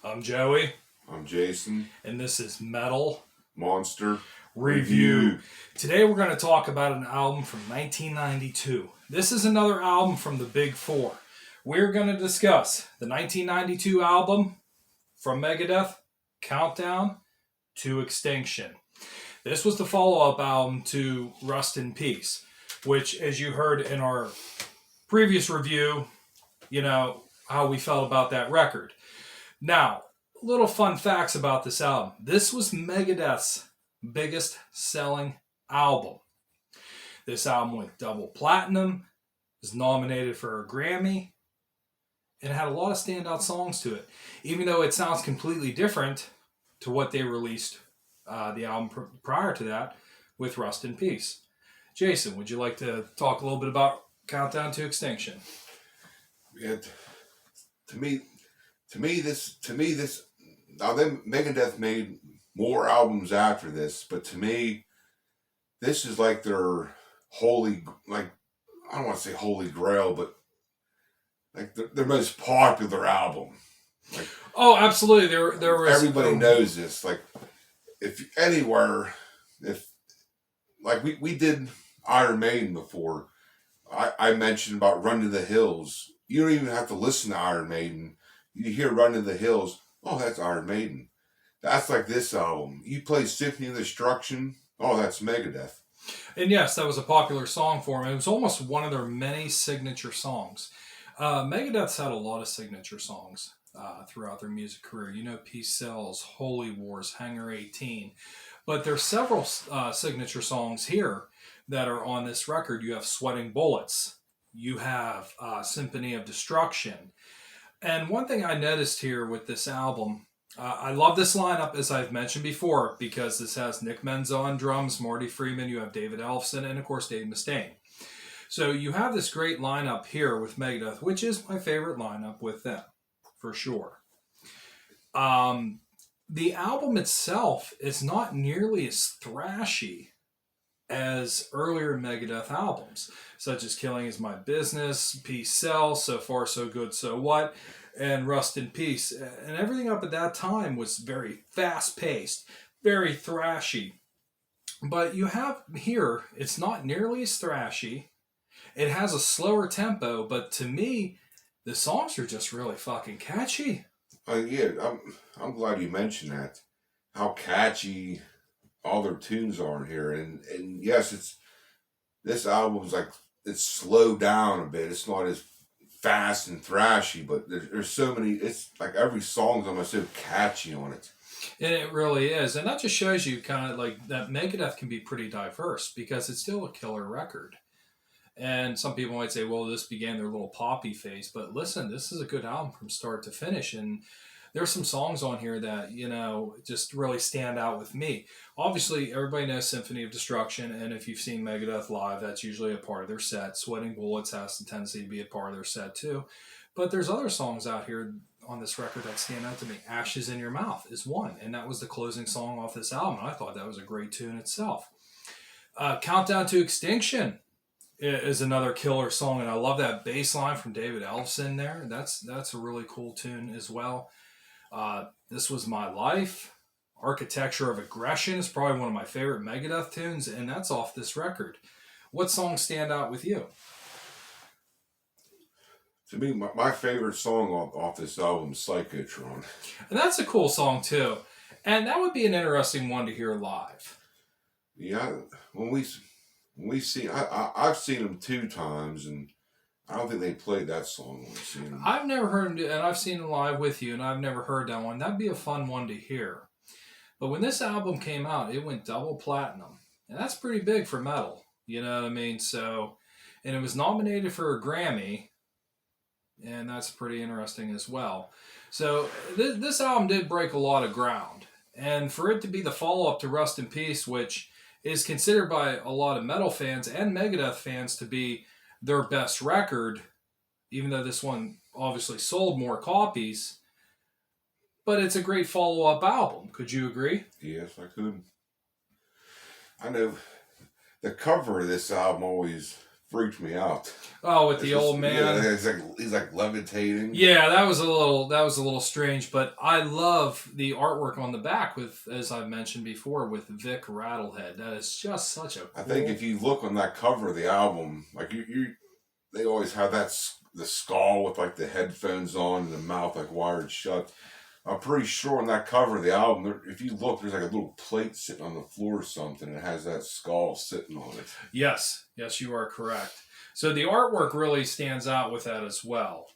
I'm Joey, I'm Jason. and this is Metal Monster Review. Today we're going to talk about an album from 1992. This is another album from the Big Four. We're going to discuss the 1992 album from Megadeth, Countdown to Extinction. This was the follow-up album to Rust in Peace, which, as you heard in our previous review, how we felt about that record. Now, little fun facts about this album. This was Megadeth's biggest selling album. This album went double platinum, was nominated for a Grammy, and had a lot of standout songs to it. Even though it sounds completely different to what they released the album prior to that with Rust in Peace. Jason, would you like to talk a little bit about Countdown to Extinction? Yeah, to me, this. Now, then, Megadeth made more albums after this, but to me, this is like their holy, I don't want to say holy grail, but like their most popular album. Oh, absolutely. There was everybody knows this. Like, if anywhere, we did Iron Maiden before. I mentioned about Run to the Hills. You don't even have to listen to Iron Maiden. You hear Run to the Hills. Oh, that's Iron Maiden. That's like this album. You play Symphony of Destruction. Oh, that's Megadeth. And yes, that was a popular song for them. It was almost one of their many signature songs. Megadeth's had a lot of signature songs throughout their music career. Peace Sells, Holy Wars, Hangar 18. But there's several signature songs here that are on this record. You have Sweating Bullets. You have Symphony of Destruction. And one thing I noticed here with this album, I love this lineup, as I've mentioned before, because this has Nick Menza on drums, Marty Friedman, you have David Ellefson, and of course Dave Mustaine. So you have this great lineup here with Megadeth, which is my favorite lineup with them, for sure. The album itself is not nearly as thrashy as earlier Megadeth albums, such as Killing Is My Business, Peace Sells, So Far So Good So What, and Rust in Peace. And everything up at that time was very fast-paced, very thrashy. But you have here, it's not nearly as thrashy. It has a slower tempo, but to me, the songs are just really fucking catchy. Yeah, I'm glad you mentioned that. How catchy all their tunes are in here, and yes, this album's like it's slowed down a bit. It's not as fast and thrashy, but there's so many. It's like every song's almost so catchy on it. And it really is, and that just shows you kind of like that Megadeth can be pretty diverse because it's still a killer record. And some people might say, well, this began their little poppy phase, but listen, this is a good album from start to finish, and there's some songs on here that, just really stand out with me. Obviously, everybody knows Symphony of Destruction, and if you've seen Megadeth live, that's usually a part of their set. Sweating Bullets has the tendency to be a part of their set, too. But there's other songs out here on this record that stand out to me. Ashes in Your Mouth is one, and that was the closing song off this album. I thought that was a great tune itself. Countdown to Extinction is another killer song, and I love that bass line from David Ellefson there. That's a really cool tune as well. This Was My Life. Architecture of Aggression is probably one of my favorite Megadeth tunes, and that's off this record. What songs stand out with you? To me, my favorite song off this album is Psychiatrism. And that's a cool song, too. And that would be an interesting one to hear live. Yeah, when we see, I've seen them 2 times, and I don't think they played that song when we seen them. I've never heard them do, and I've seen them live with you, and I've never heard that one. That'd be a fun one to hear. But when this album came out, it went double platinum, and that's pretty big for metal. You know what I mean? So, and it was nominated for a Grammy, and that's pretty interesting as well. So this album did break a lot of ground, and for it to be the follow-up to Rust in Peace, which is considered by a lot of metal fans and Megadeth fans to be their best record, even though this one obviously sold more copies, but it's a great follow-up album. Could you agree? Yes, I could. I know the cover of this album always freaked me out. Oh, with the old man. Yeah, he's like levitating. Yeah, that was a little strange, but I love the artwork on the back with, as I've mentioned before, with Vic Rattlehead. That is just such a cool... I think if you look on that cover of the album, like they always have the skull with like the headphones on and the mouth like wired shut. I'm pretty sure on that cover of the album, if you look, there's like a little plate sitting on the floor or something. It has that skull sitting on it. Yes, you are correct. So the artwork really stands out with that as well.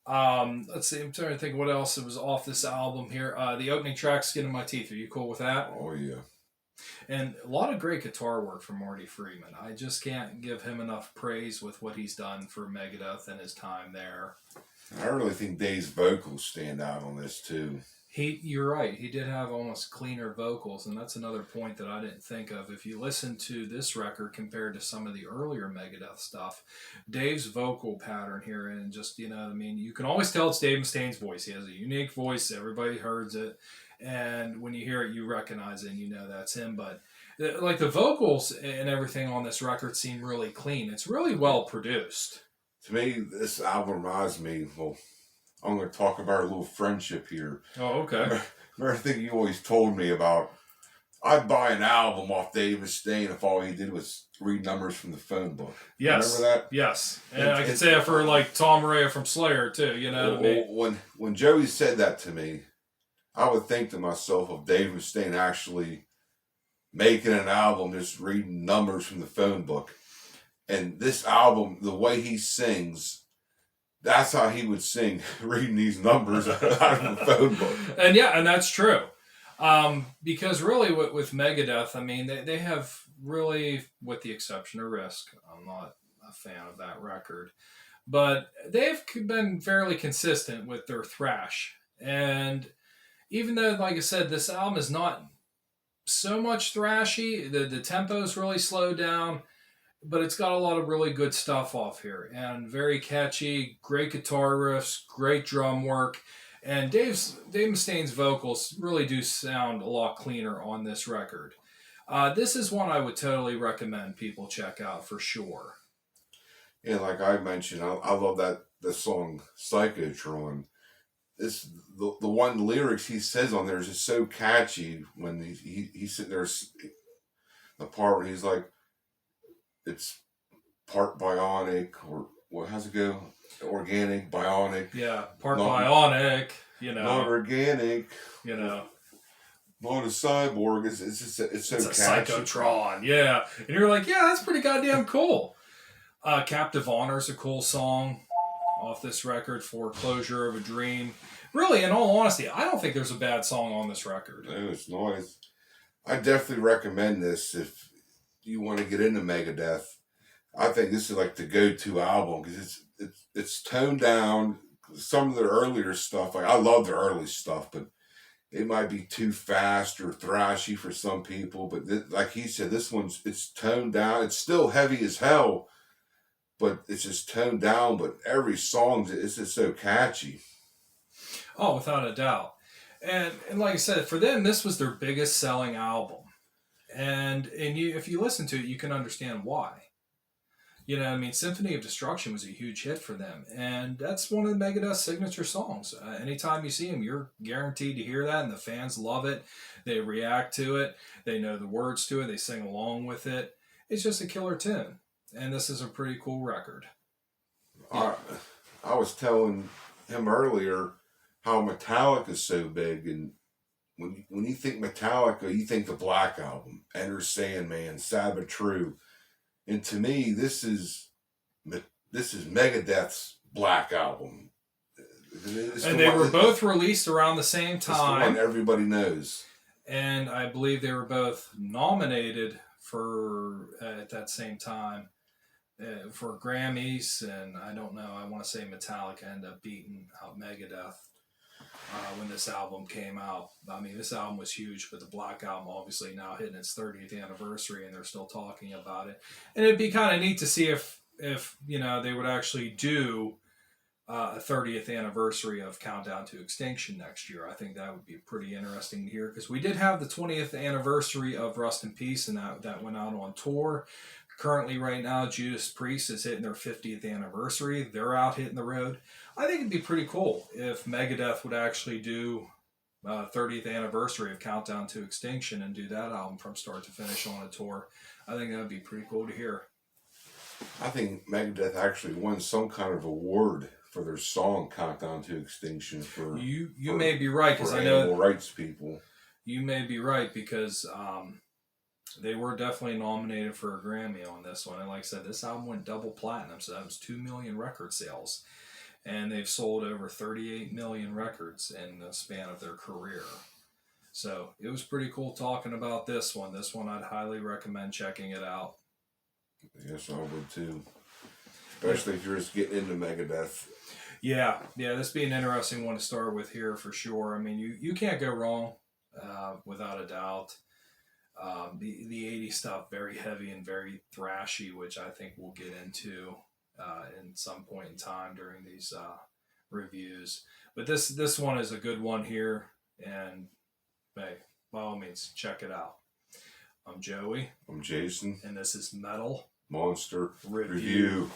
Let's see, I'm trying to think what else was off this album here. The opening track, Skin in My Teeth. Are you cool with that? Oh, yeah. And a lot of great guitar work from Marty Friedman. I just can't give him enough praise with what he's done for Megadeth and his time there. I really think Dave's vocals stand out on this too. You're right. He did have almost cleaner vocals, and that's another point that I didn't think of. If you listen to this record compared to some of the earlier Megadeth stuff, Dave's vocal pattern here, and just, you know what I mean, you can always tell it's Dave Mustaine's voice. He has a unique voice. Everybody hears it, and when you hear it, you recognize it, and you know that's him. But like the vocals and everything on this record seem really clean. It's really well produced. To me, this album reminds me, well, I'm going to talk about our little friendship here. Oh, okay. Remember, I think you always told me about, I'd buy an album off Dave Mustaine if all he did was read numbers from the phone book. Yes. Remember that? Yes. And I could say it for like Tom Araya from Slayer too, you know what I mean? When Joey said that to me, I would think to myself of Dave Mustaine actually making an album, just reading numbers from the phone book. And this album, the way he sings, that's how he would sing, reading these numbers out of the phone book. And yeah, and that's true. Because really with Megadeth, I mean, they have really, with the exception of Risk, I'm not a fan of that record, but they've been fairly consistent with their thrash. And even though, like I said, this album is not so much thrashy, the tempo's really slowed down, but it's got a lot of really good stuff off here, and very catchy, great guitar riffs, great drum work, and Dave Mustaine's vocals really do sound a lot cleaner on this record. This is one I would totally recommend people check out for sure. And like I mentioned, I love the song Psychiatrism. The one lyrics he says on there is just so catchy when he's sitting there, the part where he's like, it's part bionic, or what? How's it go? Organic, bionic. Yeah, part bionic. You know, not organic. You know, not a cyborg. It's so it's catchy. A Psychotron. Yeah, and you're like, yeah, that's pretty goddamn cool. Captive Honor's a cool song off this record. Foreclosure of a Dream. Really, in all honesty, I don't think there's a bad song on this record. No, it's nice. I definitely recommend this if you want to get into Megadeth. I think this is like the go-to album because it's toned down. Some of the earlier stuff, like I love the early stuff, but it might be too fast or thrashy for some people. But like he said, it's toned down. It's still heavy as hell, but it's just toned down. But every song is just so catchy. Oh, without a doubt. And like I said, for them, this was their biggest selling album. And if you listen to it, you can understand why. You know, I mean, Symphony of Destruction was a huge hit for them. And that's one of the Megadeth signature songs. Anytime you see them, you're guaranteed to hear that. And the fans love it. They react to it. They know the words to it. They sing along with it. It's just a killer tune. And this is a pretty cool record. I was telling him earlier how Metallica is so big. And when you think Metallica, you think the Black Album, Enter Sandman, Sabbath True. And to me, this is Megadeth's Black Album. And they were both released around the same time. It's the one everybody knows. And I believe they were both nominated for, at that same time, for Grammys. And I don't know, I want to say Metallica ended up beating out Megadeth when this album came out. I mean, this album was huge, but the Black Album obviously now hitting its 30th anniversary, and they're still talking about it. And it'd be kind of neat to see if you know, they would actually do a 30th anniversary of Countdown to Extinction next year. I think that would be pretty interesting to hear, because we did have the 20th anniversary of Rust in Peace, and that went out on tour. Currently, right now, Judas Priest is hitting their 50th anniversary. They're out hitting the road. I think it'd be pretty cool if Megadeth would actually do 30th anniversary of Countdown to Extinction and do that album from start to finish on a tour. I think that'd be pretty cool to hear. I think Megadeth actually won some kind of award for their song "Countdown to Extinction." You may be right, because I know animal rights people. You may be right, because they were definitely nominated for a Grammy on this one. And like I said, this album went double platinum, so that was 2 million record sales. And they've sold over 38 million records in the span of their career. So it was pretty cool talking about this one. This one I'd highly recommend checking it out. Yes, I would too. Especially if you're just getting into Megadeth. Yeah, this would be an interesting one to start with here for sure. I mean, you can't go wrong, without a doubt. The 80s stuff, very heavy and very thrashy, which I think we'll get into in some point in time during these reviews. But this one is a good one here, and hey, by all means, check it out. I'm Joey. I'm Jason. And this is Metal Monster Review. Review.